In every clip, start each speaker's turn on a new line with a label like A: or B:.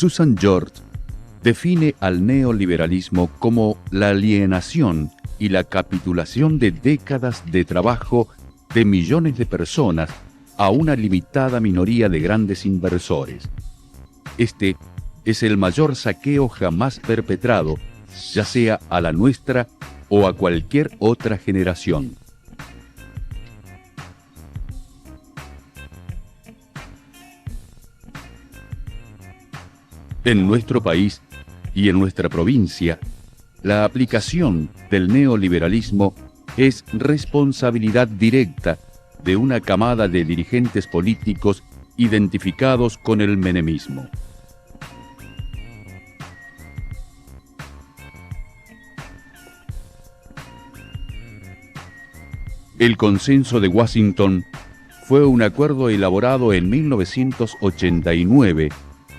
A: Susan George define al neoliberalismo como la alienación y la capitulación de décadas de trabajo de millones de personas a una limitada minoría de grandes inversores. Este es el mayor saqueo jamás perpetrado, ya sea a la nuestra o a cualquier otra generación. En nuestro país y en nuestra provincia, la aplicación del neoliberalismo es responsabilidad directa de una camada de dirigentes políticos identificados con el menemismo. El Consenso de Washington fue un acuerdo elaborado en 1989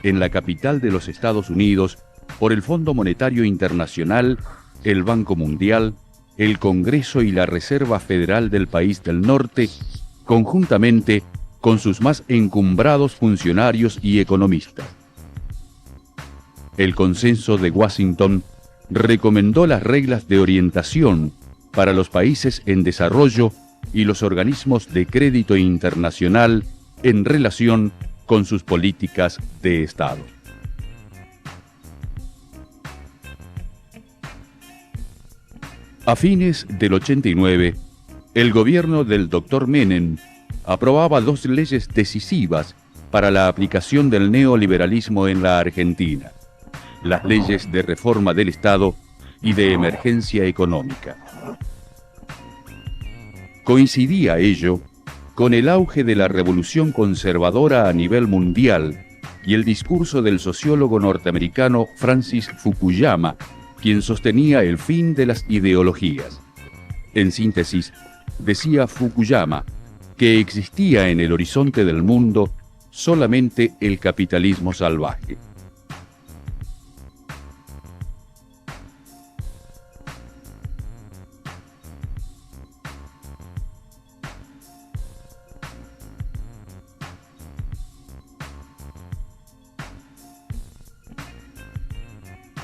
A: en la capital de los Estados Unidos por el Fondo Monetario Internacional, el Banco Mundial, el Congreso y la Reserva Federal del país del norte, conjuntamente con sus más encumbrados funcionarios y economistas. El Consenso de Washington recomendó las reglas de orientación para los países en desarrollo y los organismos de crédito internacional en relación con sus políticas de Estado. A fines del 89, el gobierno del Dr. Menem aprobaba dos leyes decisivas para la aplicación del neoliberalismo en la Argentina: las leyes de reforma del Estado y de emergencia económica. Coincidía ello con el auge de la revolución conservadora a nivel mundial y el discurso del sociólogo norteamericano Francis Fukuyama, quien sostenía el fin de las ideologías. En síntesis, decía Fukuyama que existía en el horizonte del mundo solamente el capitalismo salvaje.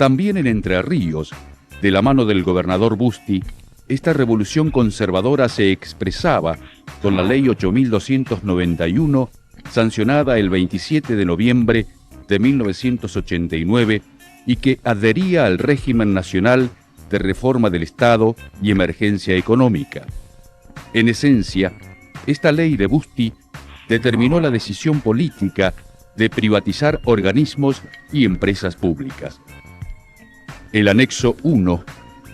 A: También en Entre Ríos, de la mano del gobernador Busti, esta revolución conservadora se expresaba con la Ley 8.291, sancionada el 27 de noviembre de 1989 y que adhería al régimen nacional de reforma del Estado y emergencia económica. En esencia, esta ley de Busti determinó la decisión política de privatizar organismos y empresas públicas. El anexo 1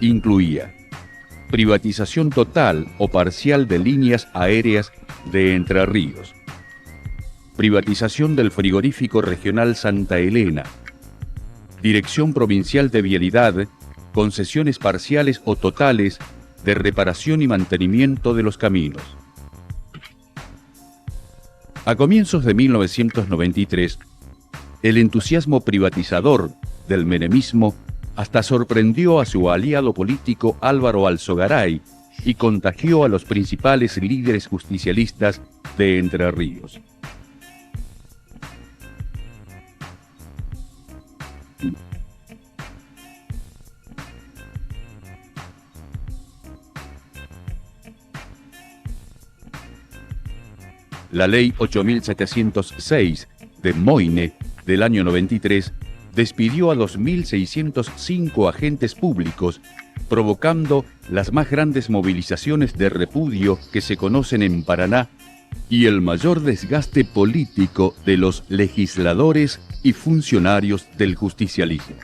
A: incluía privatización total o parcial de líneas aéreas de Entre Ríos, privatización del frigorífico regional Santa Elena, Dirección Provincial de Vialidad, concesiones parciales o totales de reparación y mantenimiento de los caminos. A comienzos de 1993, el entusiasmo privatizador del menemismo hasta sorprendió a su aliado político Álvaro Alzogaray y contagió a los principales líderes justicialistas de Entre Ríos. La Ley 8.706 de Moine del año 93 despidió a 2.605 agentes públicos, provocando las más grandes movilizaciones de repudio que se conocen en Paraná y el mayor desgaste político de los legisladores y funcionarios del justicialismo.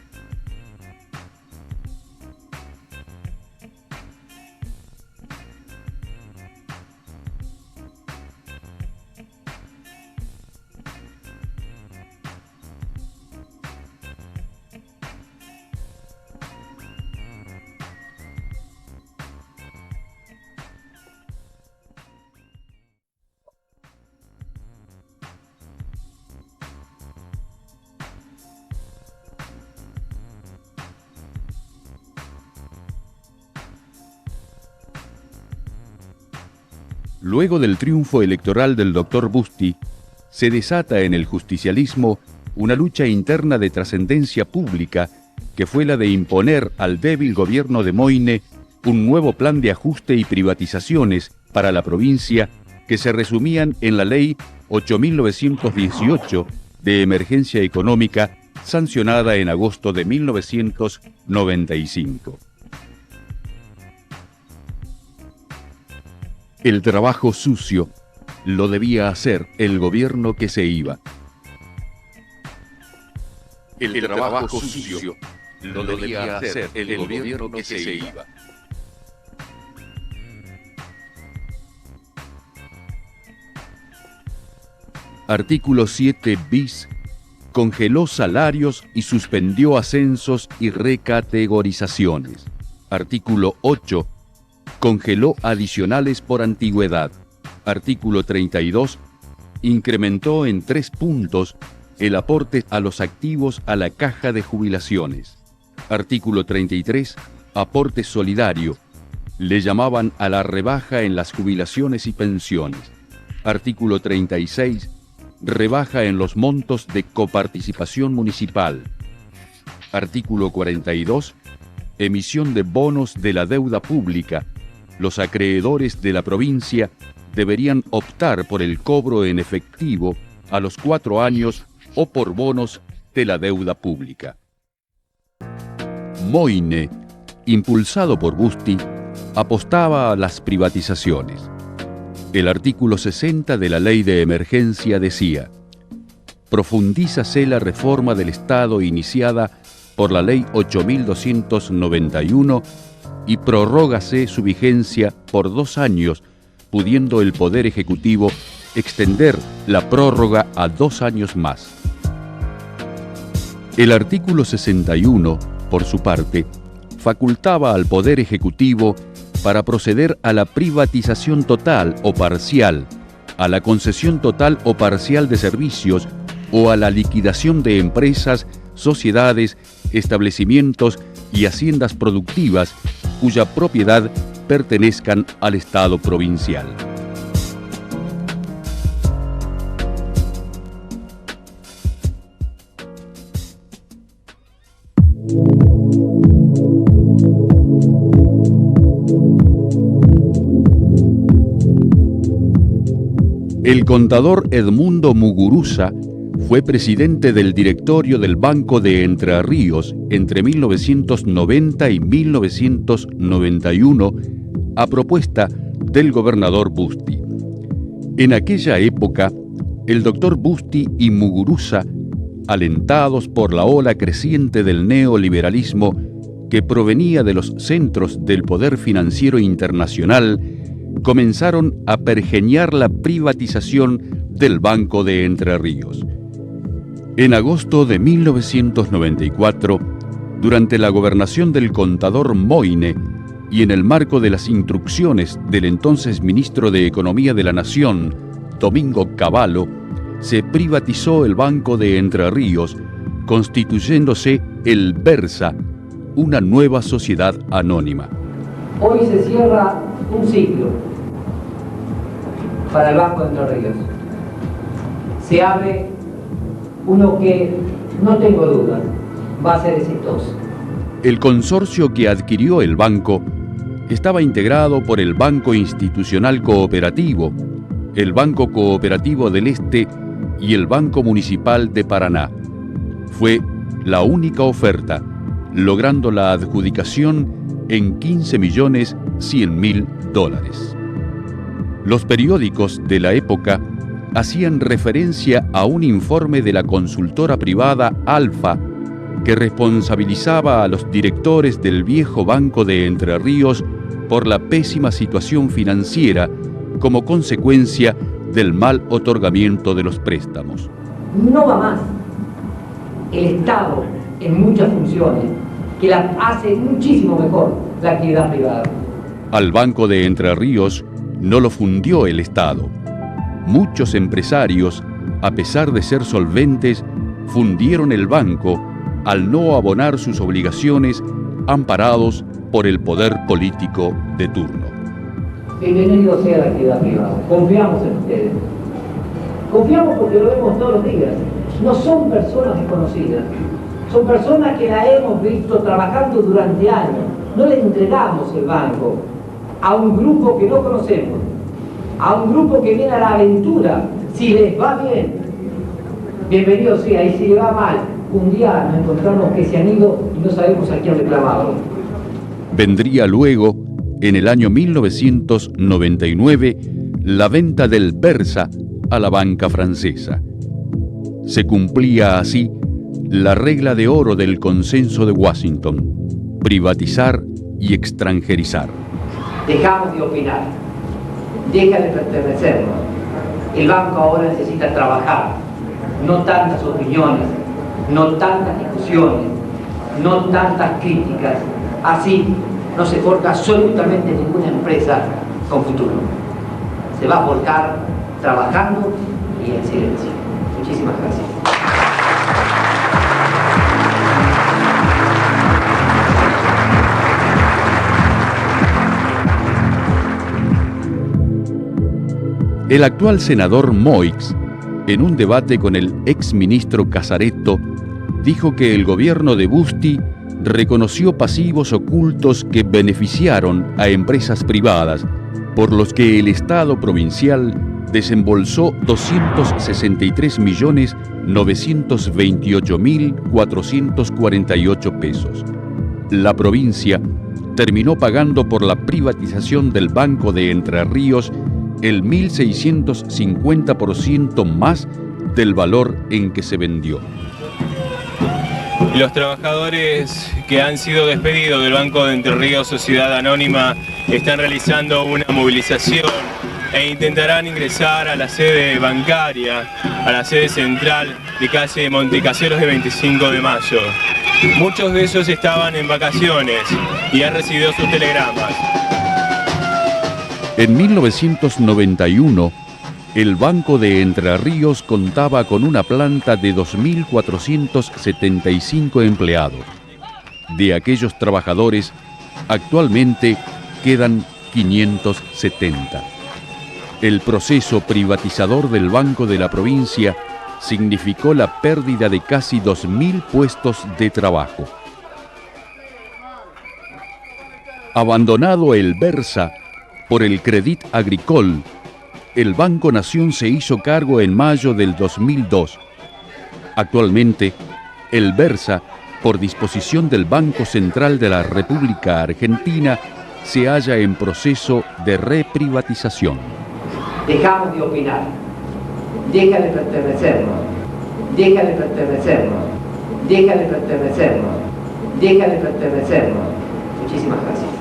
A: Luego del triunfo electoral del Dr. Busti, se desata en el justicialismo una lucha interna de trascendencia pública que fue la de imponer al débil gobierno de Moyne un nuevo plan de ajuste y privatizaciones para la provincia que se resumían en la Ley 8.918 de Emergencia Económica, sancionada en agosto de 1995. El trabajo sucio lo debía hacer el gobierno que se iba. El trabajo sucio lo debía hacer el gobierno que se iba. Artículo 7 bis. Congeló salarios y suspendió ascensos y recategorizaciones. Artículo 8. Congeló adicionales por antigüedad. Artículo 32. Incrementó en 3 puntos el aporte a los activos a la caja de jubilaciones. Artículo 33. Aporte solidario. Le llamaban a la rebaja en las jubilaciones y pensiones. Artículo 36. Rebaja en los montos de coparticipación municipal. Artículo 42. Emisión de bonos de la deuda pública. Los acreedores de la provincia deberían optar por el cobro en efectivo a los 4 años o por bonos de la deuda pública. Moyne, impulsado por Busti, apostaba a las privatizaciones. El artículo 60 de la Ley de Emergencia decía: profundízase la reforma del Estado iniciada por la Ley 8.291 y prorrógase su vigencia por 2 años, pudiendo el Poder Ejecutivo extender la prórroga a 2 años más. El artículo 61, por su parte, facultaba al Poder Ejecutivo para proceder a la privatización total o parcial, a la concesión total o parcial de servicios o a la liquidación de empresas, sociedades, establecimientos y haciendas productivas cuya propiedad pertenezcan al Estado provincial. El contador Edmundo Muguruza fue presidente del directorio del Banco de Entre Ríos entre 1990 y 1991 a propuesta del gobernador Busti. En aquella época, el doctor Busti y Muguruza, alentados por la ola creciente del neoliberalismo que provenía de los centros del poder financiero internacional, comenzaron a pergeñar la privatización del Banco de Entre Ríos. En agosto de 1994, durante la gobernación del contador Moyne y en el marco de las instrucciones del entonces ministro de Economía de la Nación, Domingo Cavallo, se privatizó el Banco de Entre Ríos, constituyéndose el Versa, una nueva sociedad anónima.
B: Hoy se cierra un ciclo para el Banco de Entre Ríos. Se abre uno que, no tengo dudas, va a ser exitoso.
A: El consorcio que adquirió el banco estaba integrado por el Banco Institucional Cooperativo, el Banco Cooperativo del Este y el Banco Municipal de Paraná. Fue la única oferta, logrando la adjudicación en $15.100.000. Los periódicos de la época hacían referencia a un informe de la consultora privada Alfa que responsabilizaba a los directores del viejo Banco de Entre Ríos por la pésima situación financiera como consecuencia del mal otorgamiento de los préstamos.
B: No va más. El Estado, en muchas funciones, que la hace muchísimo mejor la actividad privada.
A: Al Banco de Entre Ríos no lo fundió el Estado. Muchos empresarios, a pesar de ser solventes, fundieron el banco al no abonar sus obligaciones, amparados por el poder político de turno.
B: Bienvenido sea la actividad privada. Confiamos en ustedes. Confiamos porque lo vemos todos los días. No son personas desconocidas, son personas que la hemos visto trabajando durante años. No le entregamos el banco a un grupo que no conocemos, a un grupo que viene a la aventura. Si les va bien, bienvenido sea, y si les va mal, un día nos encontramos que se han ido y no sabemos a quién reclamarlo.
A: Vendría luego, en el año 1999, la venta del Versa a la banca francesa. Se cumplía así la regla de oro del Consenso de Washington: privatizar y extranjerizar.
B: Dejamos de opinar, deja de pertenecernos. El banco ahora necesita trabajar, no tantas opiniones, no tantas discusiones, no tantas críticas. Así no se forja absolutamente ninguna empresa con futuro. Se va a forjar trabajando y en silencio. Muchísimas gracias.
A: El actual senador Moix, en un debate con el exministro Casaretto, dijo que el gobierno de Busti reconoció pasivos ocultos que beneficiaron a empresas privadas, por los que el Estado provincial desembolsó 263.928.448 pesos. La provincia terminó pagando por la privatización del Banco de Entre Ríos el 1.650% más del valor en que se vendió.
C: Los trabajadores que han sido despedidos del Banco de Entre Ríos Sociedad Anónima están realizando una movilización e intentarán ingresar a la sede bancaria, a la sede central de calle Montecaseros de 25 de mayo. Muchos de ellos estaban en vacaciones y han recibido sus telegramas.
A: En 1991, el Banco de Entre Ríos contaba con una planta de 2.475 empleados. De aquellos trabajadores, actualmente quedan 570. El proceso privatizador del Banco de la provincia significó la pérdida de casi 2.000 puestos de trabajo. Abandonado el Versa por el Crédit Agricole, el Banco Nación se hizo cargo en mayo del 2002. Actualmente, el Versa, por disposición del Banco Central de la República Argentina, se halla en proceso de reprivatización.
B: Dejamos de opinar, deja de pertenecernos, deja de pertenecernos, deja de pertenecernos, deja de pertenecernos. Muchísimas gracias.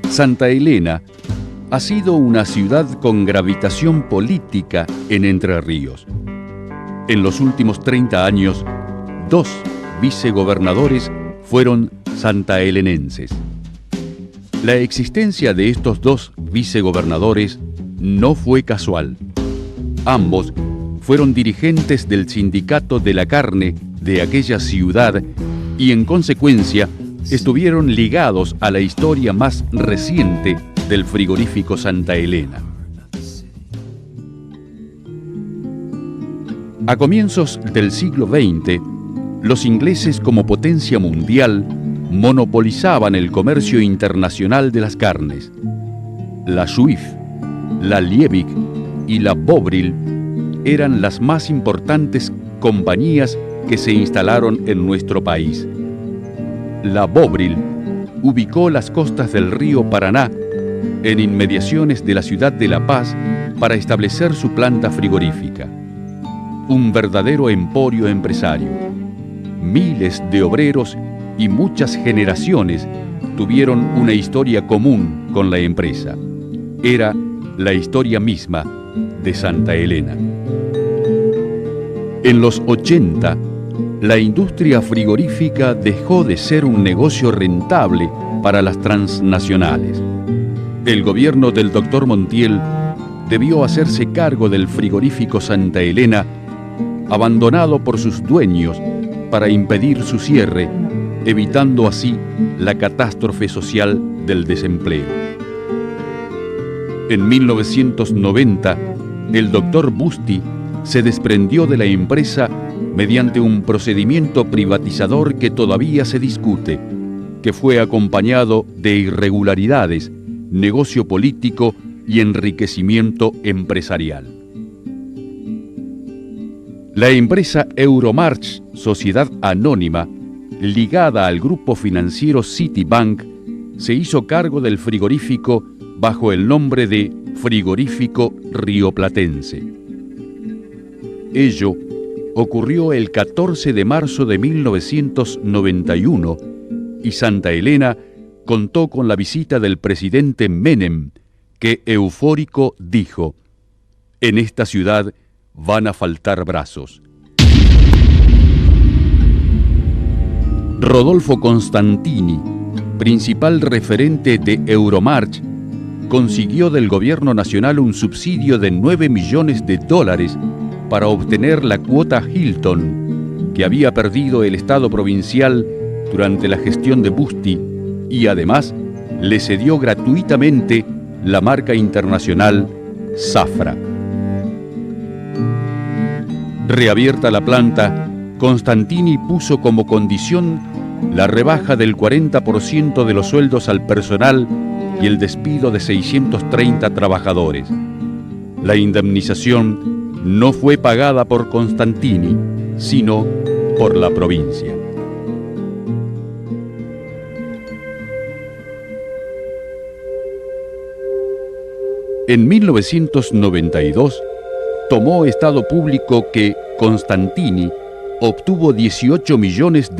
A: Santa Elena ha sido una ciudad con gravitación política en Entre Ríos. En los últimos 30 años, 2 vicegobernadores fueron santaelenenses. La existencia de estos 2 vicegobernadores no fue casual. Ambos fueron dirigentes del Sindicato de la Carne de aquella ciudad y, en consecuencia, estuvieron ligados a la historia más reciente del frigorífico Santa Elena. A comienzos del siglo XX, los ingleses, como potencia mundial, monopolizaban el comercio internacional de las carnes. La Swift, la Liebig y la Bovril eran las más importantes compañías que se instalaron en nuestro país. La Bovril ubicó las costas del río Paraná en inmediaciones de la ciudad de La Paz para establecer su planta frigorífica. Un verdadero emporio empresario. Miles de obreros y muchas generaciones tuvieron una historia común con la empresa. Era la historia misma de Santa Elena. En los 80, la industria frigorífica dejó de ser un negocio rentable para las transnacionales. El gobierno del Dr. Montiel debió hacerse cargo del frigorífico Santa Elena abandonado por sus dueños para impedir su cierre, evitando así la catástrofe social del desempleo. En 1990, el doctor Busti se desprendió de la empresa mediante un procedimiento privatizador que todavía se discute, que fue acompañado de irregularidades, negocio político y enriquecimiento empresarial. La empresa Euromarch, sociedad anónima, ligada al grupo financiero Citibank, se hizo cargo del frigorífico bajo el nombre de Frigorífico Rioplatense. Ello ocurrió el 14 de marzo de 1991 y Santa Elena contó con la visita del presidente Menem, que eufórico dijo: «En esta ciudad van a faltar brazos». Rodolfo Constantini, principal referente de Euromarch, consiguió del gobierno nacional un subsidio de $9 millones para obtener la cuota Hilton, que había perdido el Estado provincial durante la gestión de Busti, y además le cedió gratuitamente la marca internacional Zafra. Reabierta la planta, Constantini puso como condición la rebaja del 40% de los sueldos al personal y el despido de 630 trabajadores. La indemnización no fue pagada por Constantini, sino por la provincia. En 1992, tomó estado público que Constantini obtuvo $18 millones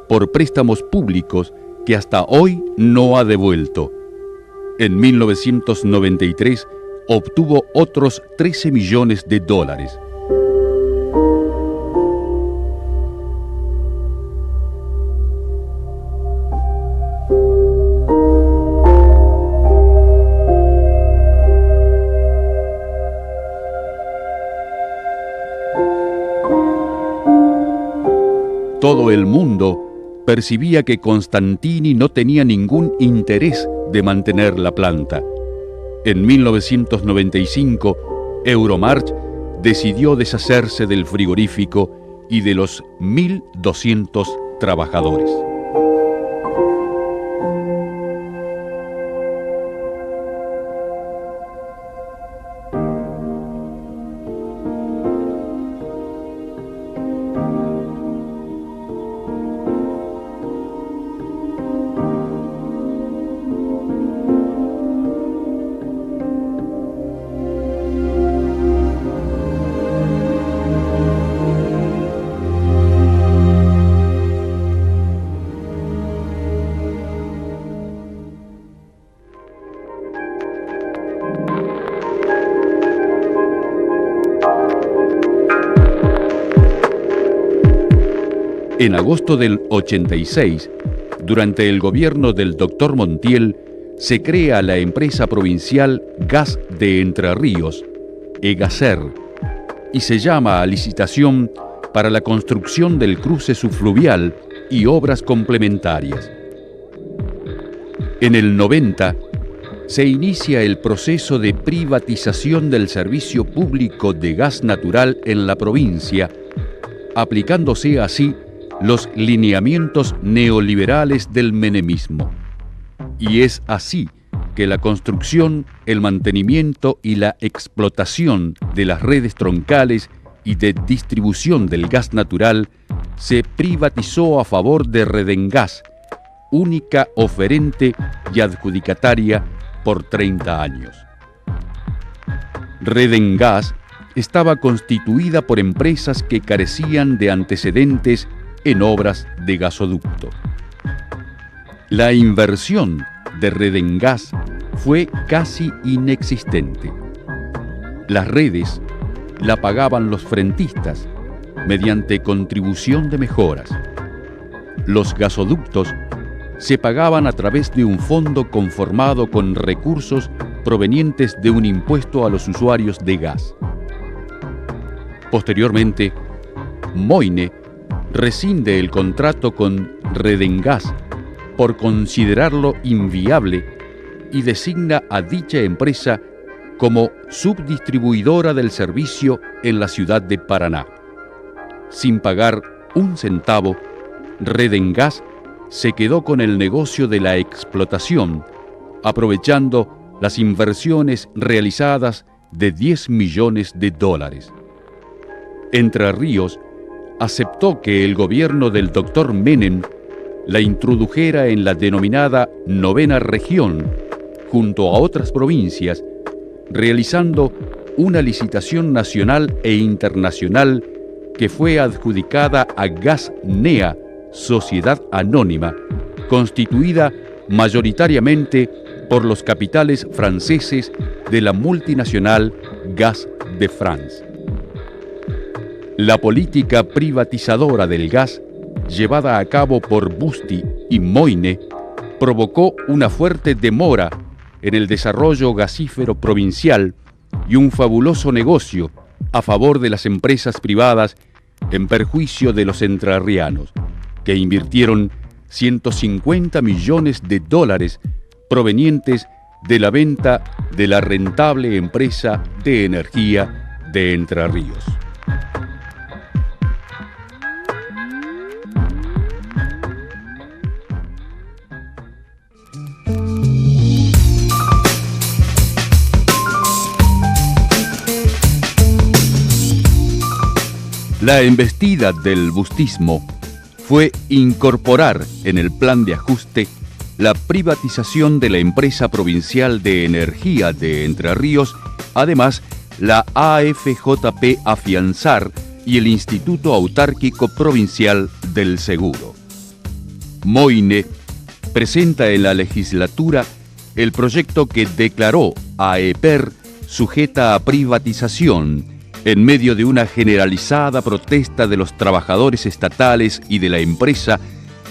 A: por préstamos públicos que hasta hoy no ha devuelto. En 1993 obtuvo otros $13 millones. Todo el mundo percibía que Constantini no tenía ningún interés de mantener la planta. En 1995, Euromarch decidió deshacerse del frigorífico y de los 1.200 trabajadores. En agosto del 86, durante el gobierno del doctor Montiel, se crea la empresa provincial Gas de Entre Ríos, EGASER, y se llama a licitación para la construcción del cruce subfluvial y obras complementarias. En el 90, se inicia el proceso de privatización del servicio público de gas natural en la provincia, aplicándose así los lineamientos neoliberales del menemismo. Y es así que la construcción, el mantenimiento y la explotación de las redes troncales y de distribución del gas natural se privatizó a favor de Redengas, única oferente y adjudicataria por 30 años. Redengas estaba constituida por empresas que carecían de antecedentes en obras de gasoducto. La inversión de Redengas fue casi inexistente. Las redes la pagaban los frentistas mediante contribución de mejoras. Los gasoductos se pagaban a través de un fondo conformado con recursos provenientes de un impuesto a los usuarios de gas. Posteriormente, Moine rescinde el contrato con Redengas por considerarlo inviable y designa a dicha empresa como subdistribuidora del servicio en la ciudad de Paraná. Sin pagar un centavo, Redengas se quedó con el negocio de la explotación, aprovechando las inversiones realizadas de $10 millones. Entre Ríos aceptó que el gobierno del Dr. Menem la introdujera en la denominada Novena Región, junto a otras provincias, realizando una licitación nacional e internacional que fue adjudicada a Gasnea, sociedad anónima, constituida mayoritariamente por los capitales franceses de la multinacional Gas de France. La política privatizadora del gas, llevada a cabo por Busti y Moine, provocó una fuerte demora en el desarrollo gasífero provincial y un fabuloso negocio a favor de las empresas privadas en perjuicio de los entrerrianos, que invirtieron $150 millones provenientes de la venta de la rentable empresa de energía de Entre Ríos. La embestida del bustismo fue incorporar en el plan de ajuste la privatización de la empresa provincial de energía de Entre Ríos, además la AFJP Afianzar y el Instituto Autárquico Provincial del Seguro. Moine presenta en la legislatura el proyecto que declaró a EPER sujeta a privatización en medio de una generalizada protesta de los trabajadores estatales y de la empresa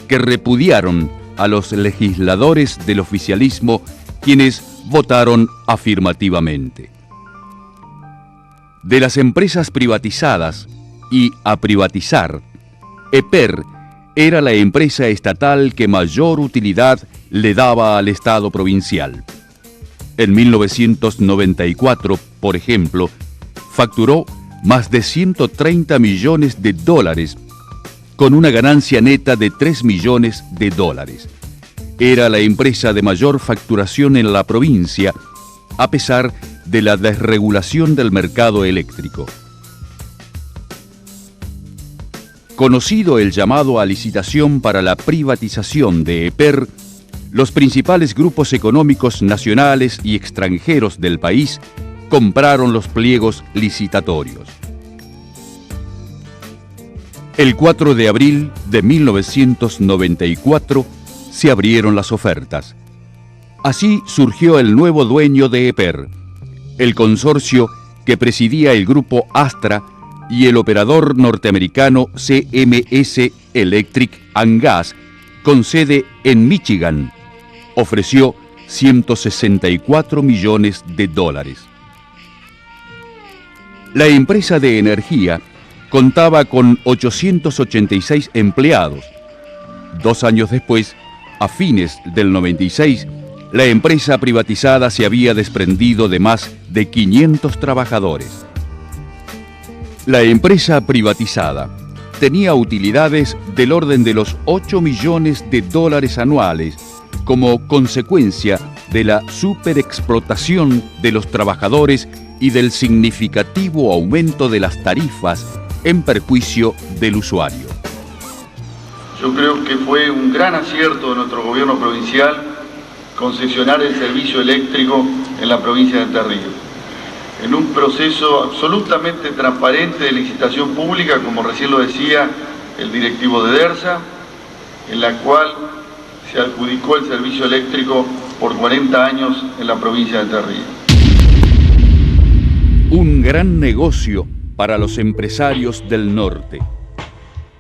A: que repudiaron a los legisladores del oficialismo, quienes votaron afirmativamente. De las empresas privatizadas y a privatizar, EPER era la empresa estatal que mayor utilidad le daba al Estado provincial. En 1994, por ejemplo, facturó más de $130 millones, con una ganancia neta de $3 millones. Era la empresa de mayor facturación en la provincia, a pesar de la desregulación del mercado eléctrico. Conocido el llamado a licitación para la privatización de EPER, los principales grupos económicos nacionales y extranjeros del país compraron los pliegos licitatorios. El 4 de abril de 1994 se abrieron las ofertas. Así surgió el nuevo dueño de EPER, el consorcio que presidía el grupo Astra y el operador norteamericano CMS Electric and Gas, con sede en Michigan, ofreció $164 millones. La empresa de energía contaba con 886 empleados. 2 años después, a fines del 96, la empresa privatizada se había desprendido de más de 500 trabajadores. La empresa privatizada tenía utilidades del orden de los $8 millones anuales como consecuencia de la superexplotación de los trabajadores y del significativo aumento de las tarifas en perjuicio del usuario.
D: Yo creo que fue un gran acierto de nuestro gobierno provincial concesionar el servicio eléctrico en la provincia de Entre Ríos, en un proceso absolutamente transparente de licitación pública, como recién lo decía el directivo de DERSA, en la cual se adjudicó el servicio eléctrico por 40 años en la provincia de Entre Ríos.
A: Un gran negocio para los empresarios del norte.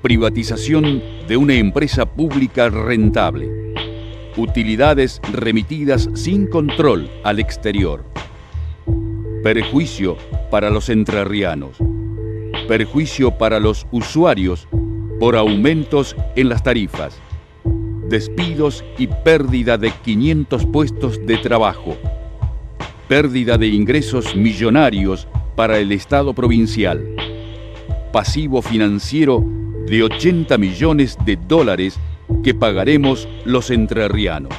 A: Privatización de una empresa pública rentable. Utilidades remitidas sin control al exterior. Perjuicio para los entrerrianos. perjuicio para los usuarios por aumentos en las tarifas, despidos y pérdida de 500 puestos de trabajo, pérdida de ingresos millonarios para el Estado provincial, pasivo financiero de 80 millones de dólares que pagaremos los entrerrianos.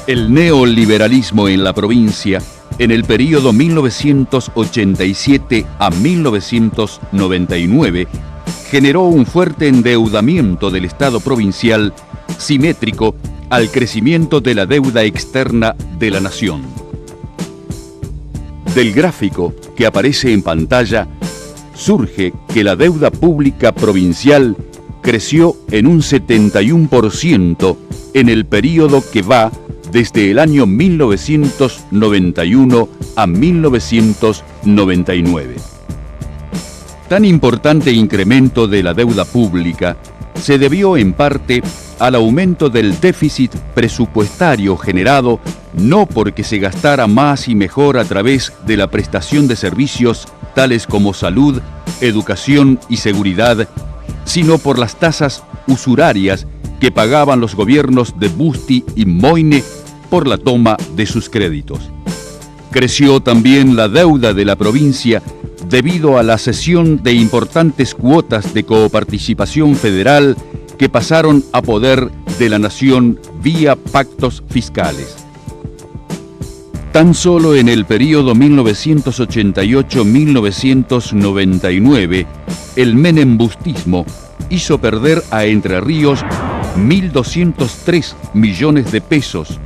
A: El neoliberalismo en la provincia, en el período 1987 a 1999, generó un fuerte endeudamiento del Estado provincial simétrico al crecimiento de la deuda externa de la nación. Del gráfico que aparece en pantalla, surge que la deuda pública provincial creció en un 71% en el período que va desde el año 1991 a 1999. Tan importante incremento de la deuda pública se debió en parte al aumento del déficit presupuestario generado no porque se gastara más y mejor a través de la prestación de servicios tales como salud, educación y seguridad, sino por las tasas usurarias que pagaban los gobiernos de Busti y Moyne por la toma de sus créditos. Creció también la deuda de la provincia debido a la cesión de importantes cuotas de coparticipación federal que pasaron a poder de la nación vía pactos fiscales. Tan solo en el período 1988-1999, el menembustismo hizo perder a Entre Ríos 1.203 millones de pesos.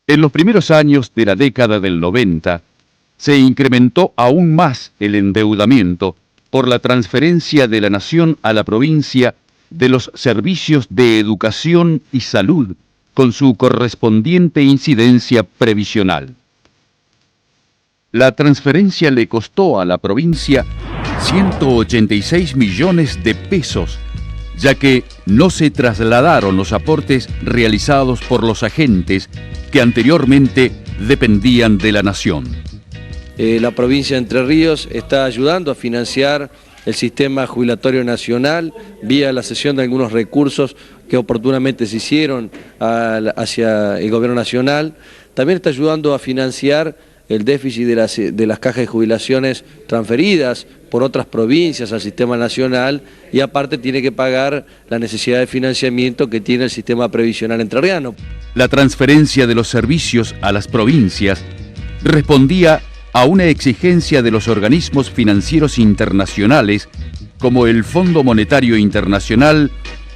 A: En los primeros años de la década del 90, se incrementó aún más el endeudamiento por la transferencia de la nación a la provincia de los servicios de educación y salud con su correspondiente incidencia previsional. La transferencia le costó a la provincia 186 millones de pesos, ya que no se trasladaron los aportes realizados por los agentes que anteriormente dependían de la nación.
E: La provincia de Entre Ríos está ayudando a financiar el sistema jubilatorio nacional vía la cesión de algunos recursos que oportunamente se hicieron hacia el gobierno nacional. También está ayudando a financiar el déficit de las cajas de jubilaciones transferidas por otras provincias al sistema nacional y aparte tiene que pagar la necesidad de financiamiento que tiene el sistema previsional entrerriano.
A: La transferencia de los servicios a las provincias respondía a una exigencia de los organismos financieros internacionales como el Fondo Monetario Internacional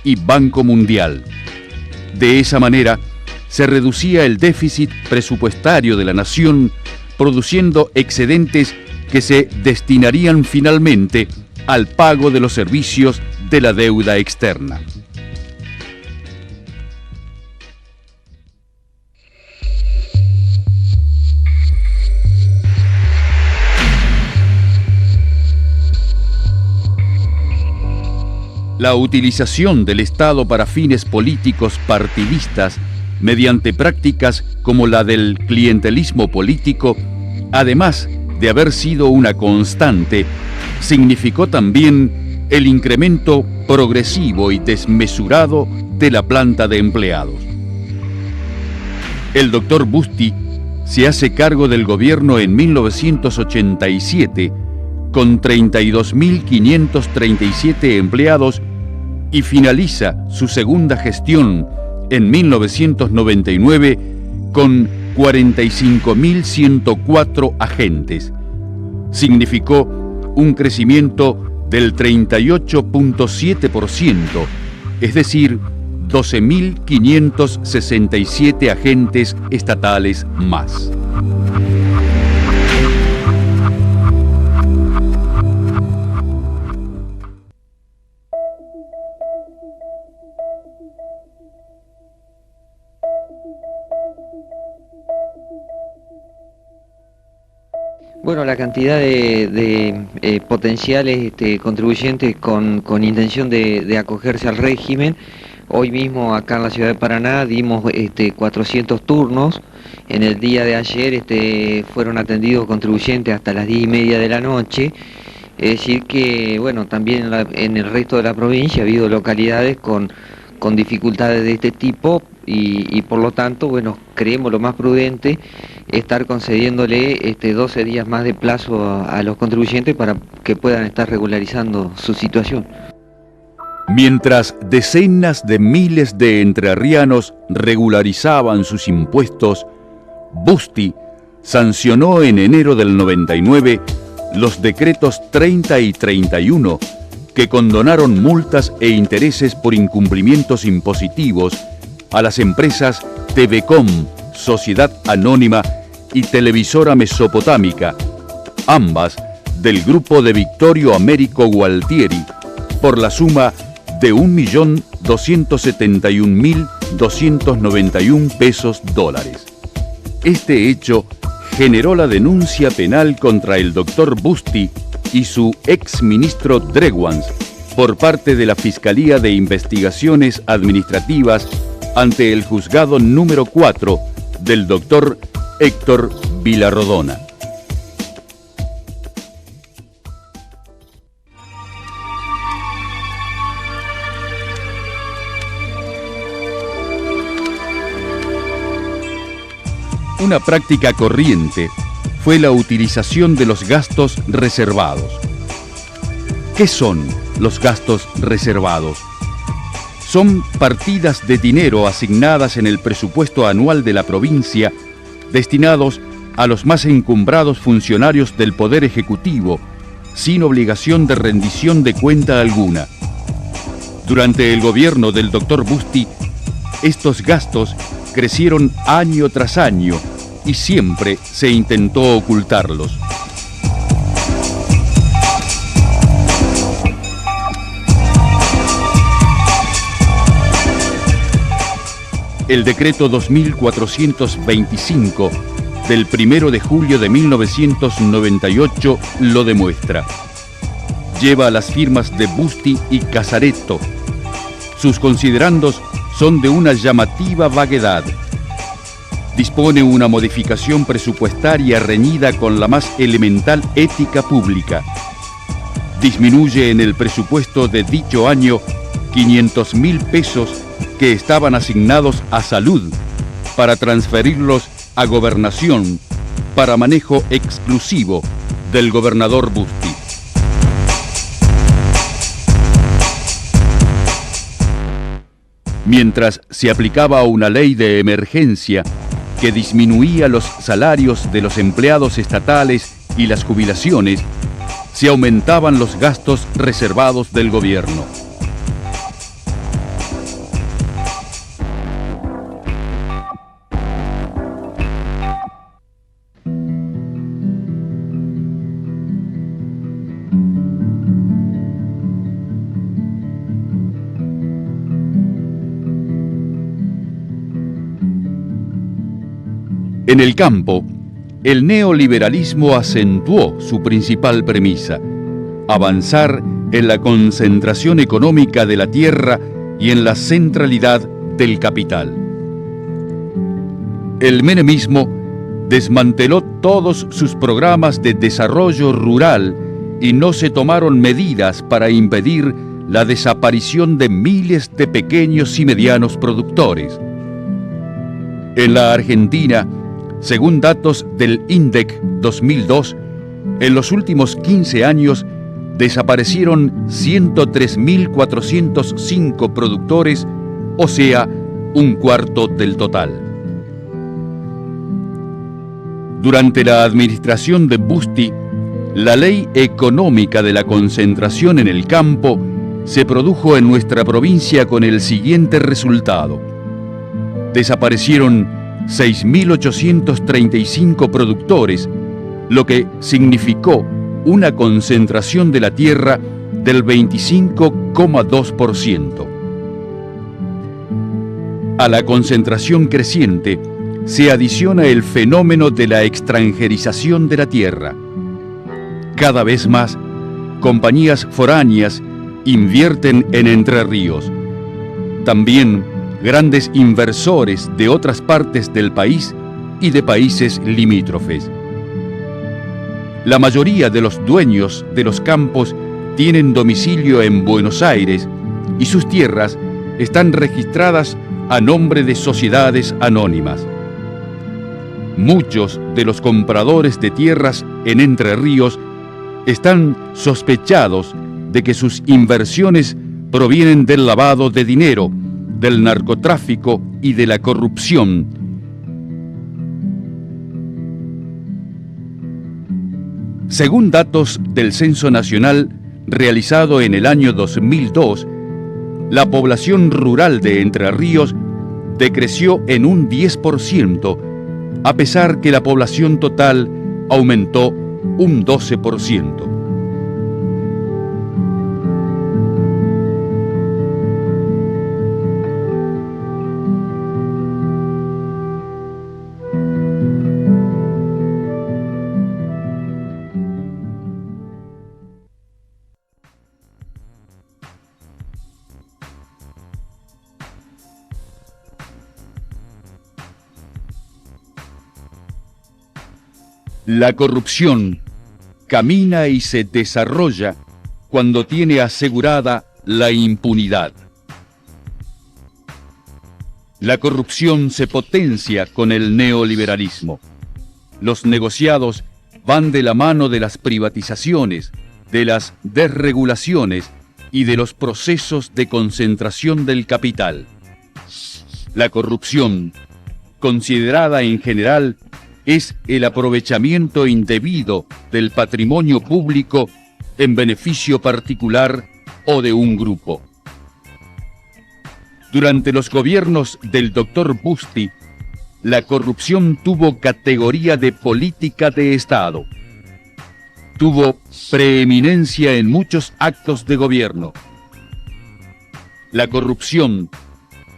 A: y Banco Mundial. De esa manera, se reducía el déficit presupuestario de la nación, produciendo excedentes que se destinarían finalmente al pago de los servicios de la deuda externa. La utilización del Estado para fines políticos partidistas mediante prácticas como la del clientelismo político, además de haber sido una constante, significó también el incremento progresivo y desmesurado de la planta de empleados. El doctor Busti se hace cargo del gobierno en 1987 con 32.537 empleados y finaliza su segunda gestión en 1999 con 45.104 agentes. Significó un crecimiento del 38.7%, es decir, 12.567 agentes estatales más.
F: Bueno, la cantidad de potenciales contribuyentes con intención de acogerse al régimen. Hoy mismo acá en la ciudad de Paraná dimos 400 turnos. En el día de ayer fueron atendidos contribuyentes hasta las 10:30 de la noche. Es decir que, bueno, también en el resto de la provincia ha habido localidades con dificultades de este tipo y por lo tanto, bueno, creemos lo más prudente estar concediéndole 12 días más de plazo a los contribuyentes para que puedan estar regularizando su situación.
A: Mientras decenas de miles de entrerrianos regularizaban sus impuestos, Busti sancionó en enero del 99 los decretos 30 y 31 que condonaron multas e intereses por incumplimientos impositivos a las empresas TVCom, Sociedad Anónima y Televisora Mesopotámica, ambas del grupo de Victorio Américo Gualtieri, por la suma de 1.271.291 pesos dólares. Este hecho generó la denuncia penal contra el Dr. Busti y su ex ministro Dregwans por parte de la Fiscalía de Investigaciones Administrativas ante el juzgado número 4 del Dr. Héctor Vilarrodona. Una práctica corriente fue la utilización de los gastos reservados. ¿Qué son los gastos reservados? Son partidas de dinero asignadas en el presupuesto anual de la provincia destinados a los más encumbrados funcionarios del Poder Ejecutivo, sin obligación de rendición de cuenta alguna. Durante el gobierno del Dr. Busti, estos gastos crecieron año tras año y siempre se intentó ocultarlos. El decreto 2425 del 1 de julio de 1998 lo demuestra. Lleva las firmas de Busti y Casaretto. Sus considerandos son de una llamativa vaguedad. Dispone una modificación presupuestaria reñida con la más elemental ética pública. Disminuye en el presupuesto de dicho año 500.000 pesos que estaban asignados a salud para transferirlos a gobernación para manejo exclusivo del gobernador Busti. Mientras se aplicaba una ley de emergencia que disminuía los salarios de los empleados estatales y las jubilaciones, se aumentaban los gastos reservados del gobierno. En el campo, el neoliberalismo acentuó su principal premisa: avanzar en la concentración económica de la tierra y en la centralidad del capital. El menemismo desmanteló todos sus programas de desarrollo rural y no se tomaron medidas para impedir la desaparición de miles de pequeños y medianos productores. En la Argentina, según datos del INDEC 2002, en los últimos 15 años desaparecieron 103.405 productores, o sea, un cuarto del total. Durante la administración de Busti, la ley económica de la concentración en el campo se produjo en nuestra provincia con el siguiente resultado: desaparecieron 6.835 productores, lo que significó una concentración de la tierra del 25,2%. A la concentración creciente se adiciona el fenómeno de la extranjerización de la tierra. Cada vez más, compañías foráneas invierten en Entre Ríos. También grandes inversores de otras partes del país y de países limítrofes. La mayoría de los dueños de los campos tienen domicilio en Buenos Aires y sus tierras están registradas a nombre de sociedades anónimas. Muchos de los compradores de tierras en Entre Ríos están sospechados de que sus inversiones provienen del lavado de dinero, del narcotráfico y de la corrupción. Según datos del Censo Nacional realizado en el año 2002, la población rural de Entre Ríos decreció en un 10%, a pesar que la población total aumentó un 12%. La corrupción camina y se desarrolla cuando tiene asegurada la impunidad. La corrupción se potencia con el neoliberalismo. Los negociados van de la mano de las privatizaciones, de las desregulaciones y de los procesos de concentración del capital. La corrupción, considerada en general, es el aprovechamiento indebido del patrimonio público en beneficio particular o de un grupo. Durante los gobiernos del Dr. Bustti, la corrupción tuvo categoría de política de Estado. Tuvo preeminencia en muchos actos de gobierno. La corrupción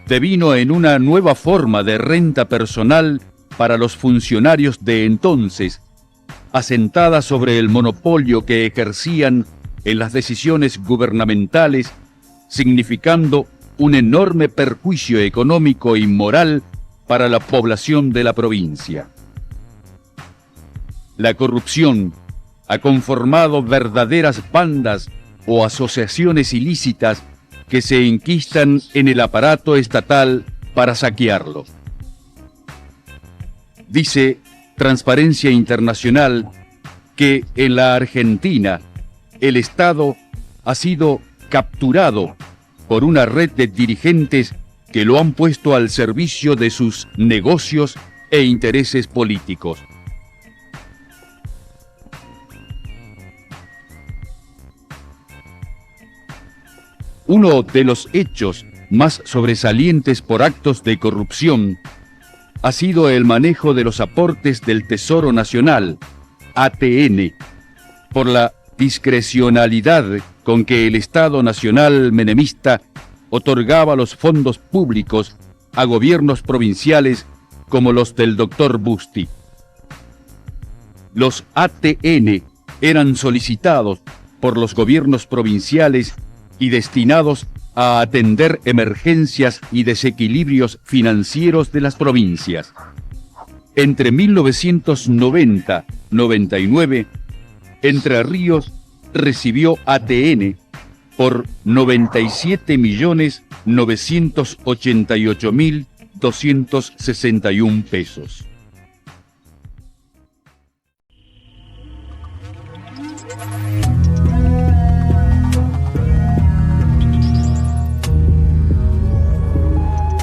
A: devino en una nueva forma de renta personal para los funcionarios de entonces, asentada sobre el monopolio que ejercían en las decisiones gubernamentales, significando un enorme perjuicio económico y moral para la población de la provincia. La corrupción ha conformado verdaderas bandas o asociaciones ilícitas que se enquistan en el aparato estatal para saquearlo. Dice Transparencia Internacional que en la Argentina el Estado ha sido capturado por una red de dirigentes que lo han puesto al servicio de sus negocios e intereses políticos. Uno de los hechos más sobresalientes por actos de corrupción ha sido el manejo de los aportes del Tesoro Nacional, ATN, por la discrecionalidad con que el Estado Nacional menemista otorgaba los fondos públicos a gobiernos provinciales como los del Dr. Bustti. Los ATN eran solicitados por los gobiernos provinciales y destinados a atender emergencias y desequilibrios financieros de las provincias. Entre 1990-99, Entre Ríos recibió ATN por 97.988.261 pesos.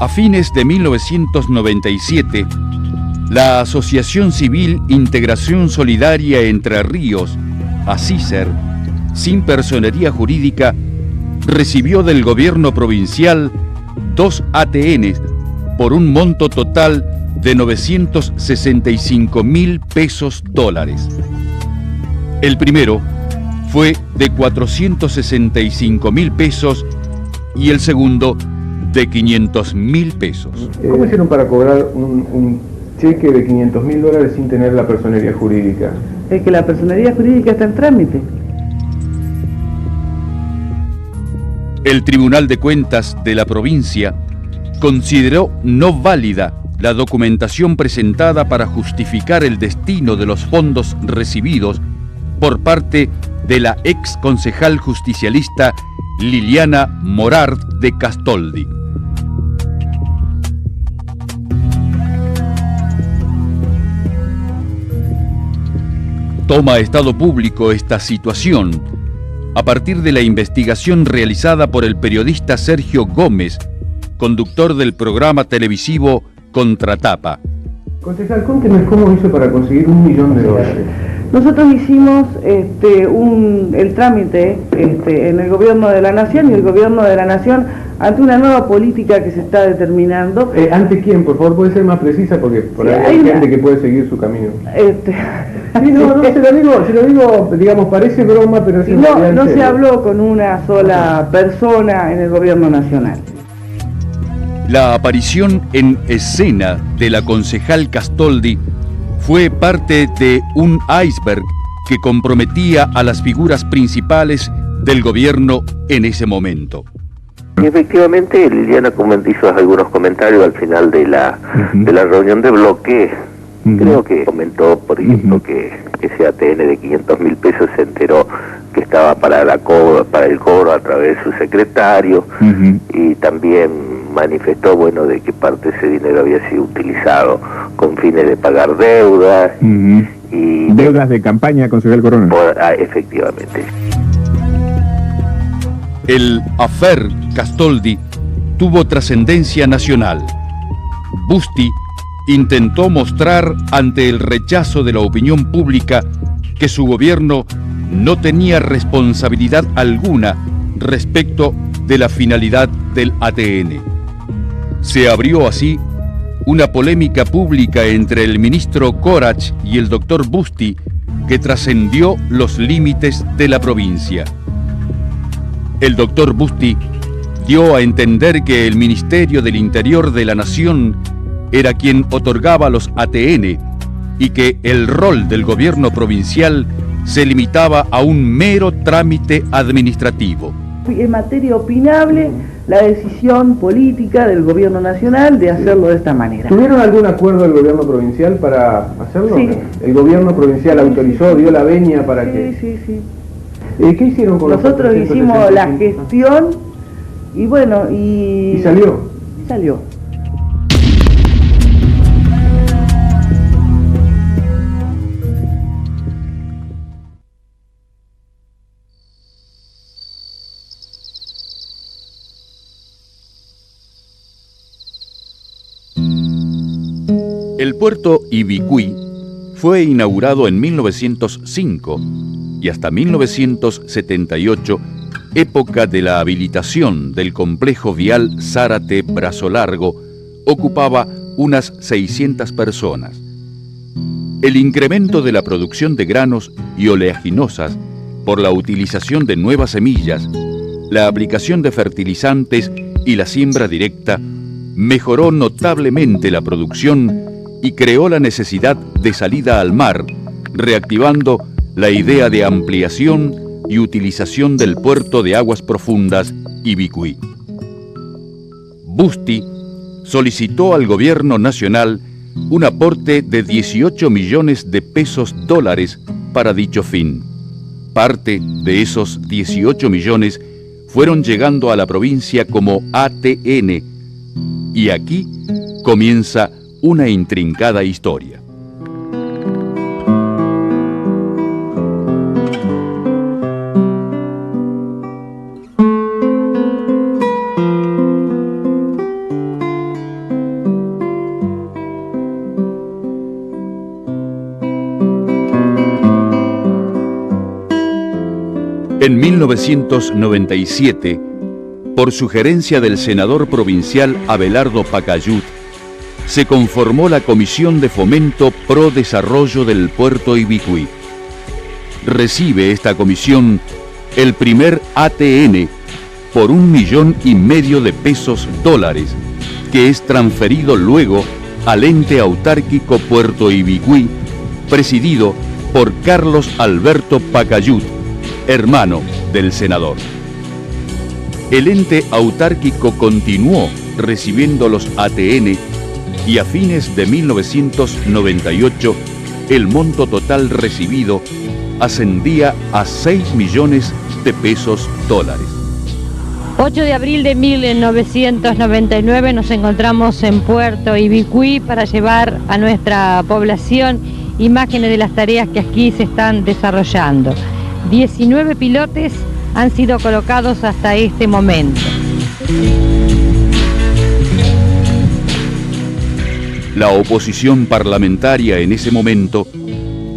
A: A fines de 1997, la Asociación Civil Integración Solidaria Entre Ríos, ACISER, sin personería jurídica, recibió del gobierno provincial 2 ATNs por un monto total de 965.000 pesos dólares. El primero fue de 465.000 pesos y el segundo de 500.000 pesos.
G: ¿Cómo hicieron para cobrar cheque de $500.000 sin tener la personería jurídica?
H: Es que la personería jurídica está en trámite.
A: El Tribunal de Cuentas de la provincia consideró no válida la documentación presentada para justificar el destino de los fondos recibidos por parte de la ex concejal justicialista Liliana Morard de Castoldi. Toma Estado Público esta situación a partir de la investigación realizada por el periodista Sergio Gómez, conductor del programa televisivo Contratapa.
G: Concejal, cuéntenos cómo hizo para conseguir $1 millón.
H: Nosotros hicimos el trámite en el Gobierno de la Nación, y el Gobierno de la Nación, ante una nueva política que se está determinando...
G: ¿Ante quién? Por favor, puede ser más precisa, porque por ahí hay gente que puede seguir su camino. Sí, no, se lo digo, digamos, parece broma, pero es
H: no se habló con una sola persona en el Gobierno Nacional.
A: La aparición en escena de la concejal Castoldi fue parte de un iceberg que comprometía a las figuras principales del gobierno en ese momento.
I: Efectivamente, Liliana hizo algunos comentarios al final de la reunión de bloque. Creo que comentó, por ejemplo, que ese ATN de $500.000 se enteró que estaba para el cobro a través de su secretario, y también manifestó, bueno, de que parte de ese dinero había sido utilizado con fines de pagar deudas. Y
G: deudas de campaña, concejal Corona.
I: Efectivamente.
A: El affair Castoldi tuvo trascendencia nacional. Busti intentó mostrar ante el rechazo de la opinión pública que su gobierno no tenía responsabilidad alguna respecto de la finalidad del ATN. Se abrió así una polémica pública entre el ministro Corach y el doctor Busti que trascendió los límites de la provincia. El doctor Busti dio a entender que el Ministerio del Interior de la Nación era quien otorgaba los ATN y que el rol del gobierno provincial se limitaba a un mero trámite administrativo.
H: En materia opinable, la decisión política del gobierno nacional de hacerlo de esta manera.
G: ¿Tuvieron algún acuerdo del gobierno provincial para hacerlo?
H: Sí.
G: ¿El gobierno provincial autorizó, dio la venia para
H: Sí.
G: ¿Qué hicieron con
H: nosotros? Hicimos la gestión y bueno,
G: ¿Y salió?
H: Salió.
A: El puerto Ibicuí fue inaugurado en 1905 y hasta 1978, época de la habilitación del complejo vial Zárate-Brazo Largo, ocupaba unas 600 personas. El incremento de la producción de granos y oleaginosas por la utilización de nuevas semillas, la aplicación de fertilizantes y la siembra directa mejoró notablemente la producción y creó la necesidad de salida al mar, reactivando la idea de ampliación y utilización del puerto de aguas profundas Ibicuí. Busti solicitó al gobierno nacional un aporte de 18 millones de pesos dólares para dicho fin. Parte de esos 18 millones fueron llegando a la provincia como ATN, y aquí comienza una intrincada historia. En 1997, por sugerencia del senador provincial Abelardo Pacayut, se conformó la Comisión de Fomento Pro Desarrollo del Puerto Ibicuí. Recibe esta comisión el primer ATN por $1,5 millones de pesos dólares, que es transferido luego al ente autárquico Puerto Ibicuí, presidido por Carlos Alberto Pacayut, hermano del senador. El ente autárquico continuó recibiendo los ATN y a fines de 1998 el monto total recibido ascendía a 6 millones de pesos dólares.
J: 8 de abril de 1999 nos encontramos en Puerto Ibicuí para llevar a nuestra población imágenes de las tareas que aquí se están desarrollando. 19 pilotes han sido colocados hasta este momento.
A: La oposición parlamentaria en ese momento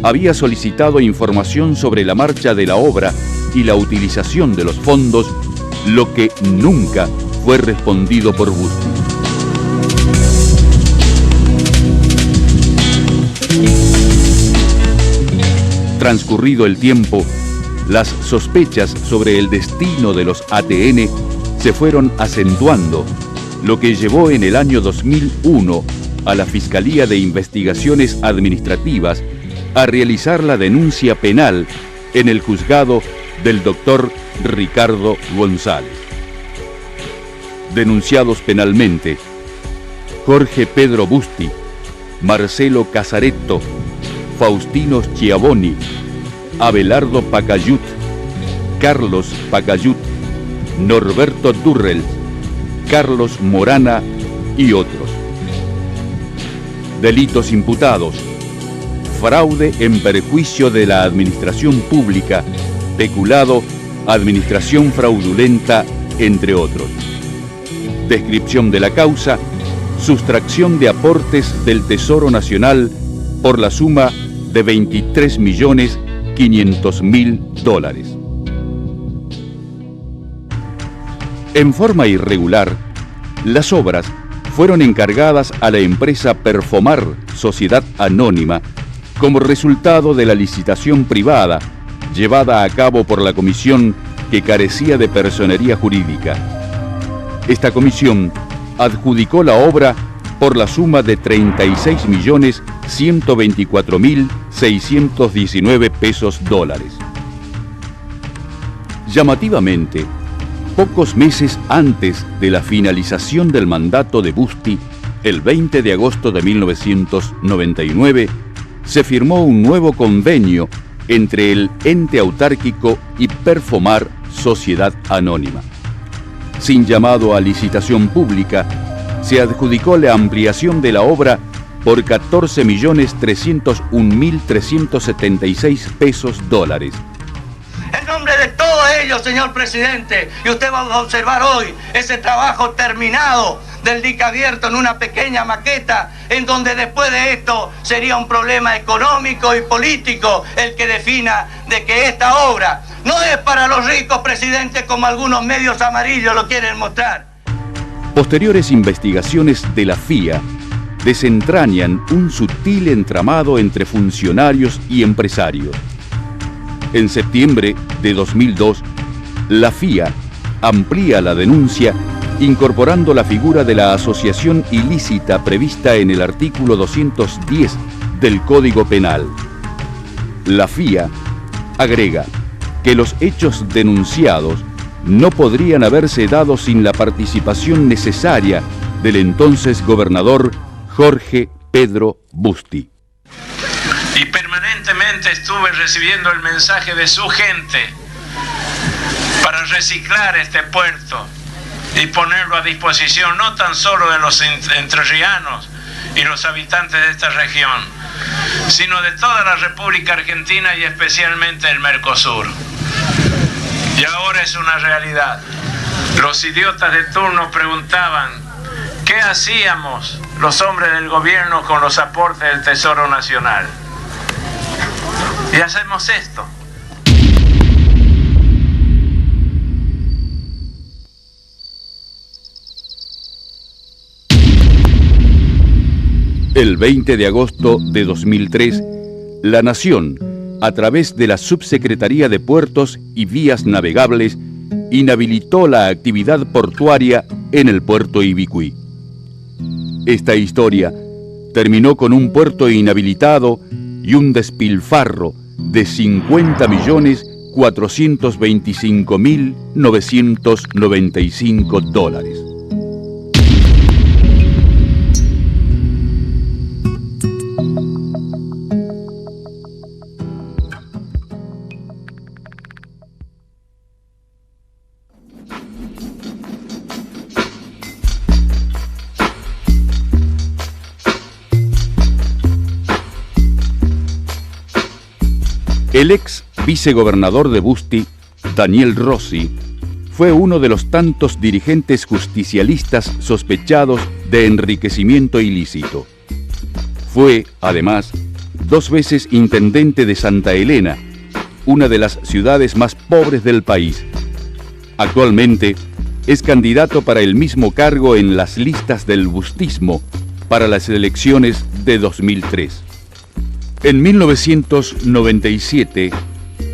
A: había solicitado información sobre la marcha de la obra y la utilización de los fondos, lo que nunca fue respondido por Busti. Transcurrido el tiempo, las sospechas sobre el destino de los ATN se fueron acentuando, lo que llevó en el año 2001 a la Fiscalía de Investigaciones Administrativas a realizar la denuncia penal en el juzgado del doctor Ricardo González. Denunciados penalmente, Jorge Pedro Busti, Marcelo Casaretto, Faustino Schiavoni, Abelardo Pacayut, Carlos Pacayut, Norberto Durrell, Carlos Morana y otros. Delitos imputados: fraude en perjuicio de la administración pública, peculado, administración fraudulenta, entre otros. Descripción de la causa: sustracción de aportes del Tesoro Nacional por la suma de $23.500.000. En forma irregular, las obras fueron encargadas a la empresa Perfomar, Sociedad Anónima, como resultado de la licitación privada llevada a cabo por la comisión que carecía de personería jurídica. Esta comisión adjudicó la obra por la suma de $36.124.619 pesos dólares. Llamativamente, pocos meses antes de la finalización del mandato de Busti, el 20 de agosto de 1999, se firmó un nuevo convenio entre el ente autárquico y Perfomar, Sociedad Anónima. Sin llamado a licitación pública, se adjudicó la ampliación de la obra por $14.301.376 pesos dólares.
K: En nombre de todos ellos, señor presidente, y usted va a observar hoy ese trabajo terminado del dique abierto en una pequeña maqueta, en donde después de esto sería un problema económico y político el que defina de que esta obra no es para los ricos, presidente, como algunos medios amarillos lo quieren mostrar.
A: Posteriores investigaciones de la FIA desentrañan un sutil entramado entre funcionarios y empresarios. En septiembre de 2002, la FIA amplía la denuncia incorporando la figura de la asociación ilícita prevista en el artículo 210 del Código Penal. La FIA agrega que los hechos denunciados no podrían haberse dado sin la participación necesaria del entonces gobernador Jorge Pedro Busti.
L: Y permanentemente estuve recibiendo el mensaje de su gente para reciclar este puerto y ponerlo a disposición no tan solo de los entrerrianos y los habitantes de esta región, sino de toda la República Argentina y especialmente el Mercosur. Y ahora es una realidad. Los idiotas de turno preguntaban ¿qué hacíamos los hombres del gobierno con los aportes del Tesoro Nacional? Y hacemos esto.
A: El 20 de agosto de 2003, La Nación, a través de la Subsecretaría de Puertos y Vías Navegables, inhabilitó la actividad portuaria en el puerto Ibicuí. Esta historia terminó con un puerto inhabilitado y un despilfarro de $50.425.995. El ex vicegobernador de Busti, Daniel Rossi, fue uno de los tantos dirigentes justicialistas sospechados de enriquecimiento ilícito. Fue, además, 2 veces intendente de Santa Elena, una de las ciudades más pobres del país. Actualmente es candidato para el mismo cargo en las listas del bustismo para las elecciones de 2003. En 1997,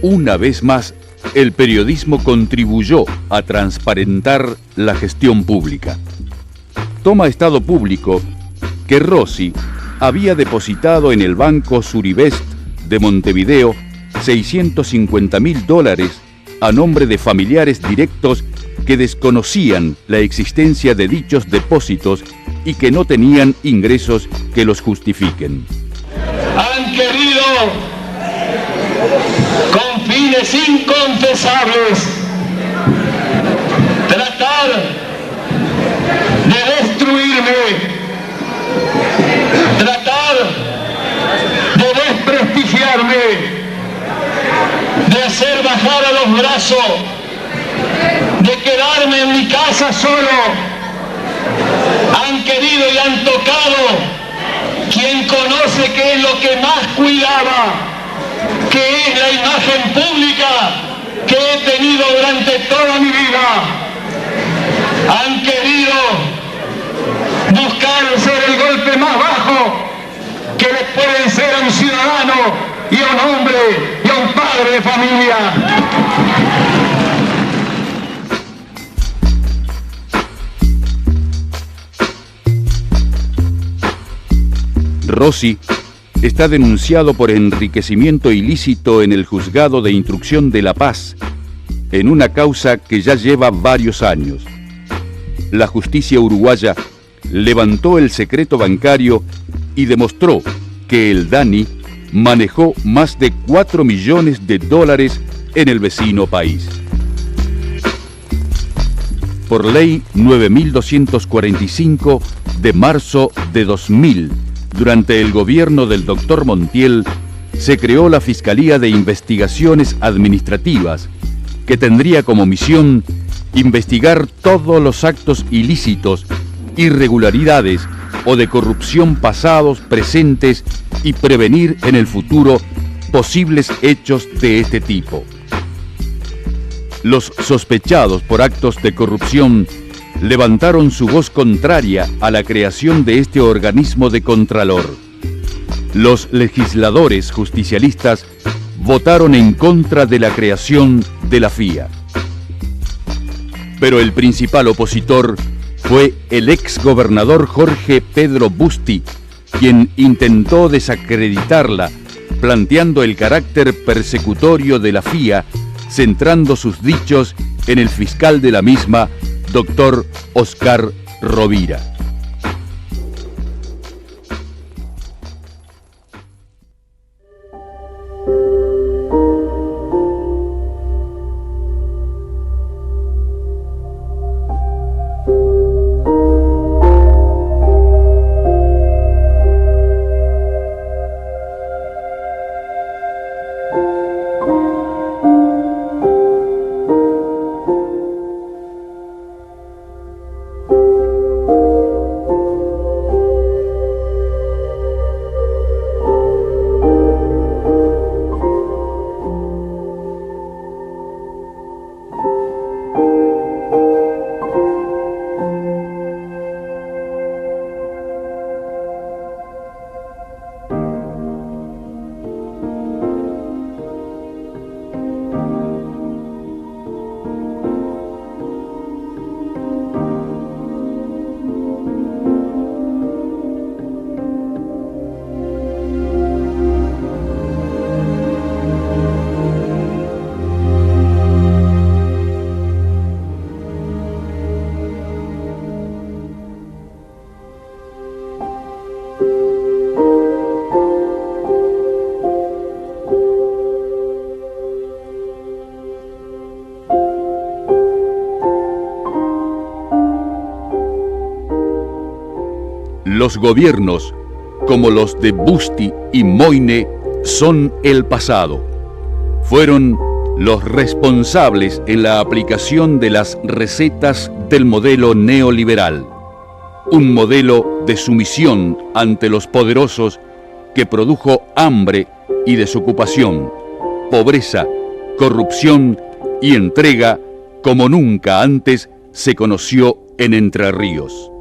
A: una vez más, el periodismo contribuyó a transparentar la gestión pública. Toma Estado Público que Rossi había depositado en el Banco Surivest de Montevideo $650.000 a nombre de familiares directos que desconocían la existencia de dichos depósitos y que no tenían ingresos que los justifiquen.
M: Han querido, con fines inconfesables, tratar de destruirme, tratar de desprestigiarme, de hacer bajar a los brazos, de quedarme en mi casa solo. Han querido y han tocado quien conoce qué es lo que más cuidaba, que es la imagen pública que he tenido durante toda mi vida. Han querido buscar ser el golpe más bajo que le pueden ser a un ciudadano y a un hombre y a un padre de familia.
A: Rossi está denunciado por enriquecimiento ilícito en el Juzgado de Instrucción de La Paz, en una causa que ya lleva varios años. La justicia uruguaya levantó el secreto bancario y demostró que el Dani manejó más de $4 millones en el vecino país. Por ley 9245 de marzo de 2000, durante el gobierno del Dr. Montiel, se creó la Fiscalía de Investigaciones Administrativas, que tendría como misión investigar todos los actos ilícitos, irregularidades o de corrupción pasados, presentes y prevenir en el futuro posibles hechos de este tipo. Los sospechados por actos de corrupción levantaron su voz contraria a la creación de este organismo de contralor. Los legisladores justicialistas votaron en contra de la creación de la FIA. Pero el principal opositor fue el exgobernador Jorge Pedro Busti, quien intentó desacreditarla, planteando el carácter persecutorio de la FIA, centrando sus dichos en el fiscal de la misma, Dr. Oscar Rovira. Los gobiernos, como los de Busti y Moyne, son el pasado. Fueron los responsables en la aplicación de las recetas del modelo neoliberal, un modelo de sumisión ante los poderosos que produjo hambre y desocupación, pobreza, corrupción y entrega como nunca antes se conoció en Entre Ríos.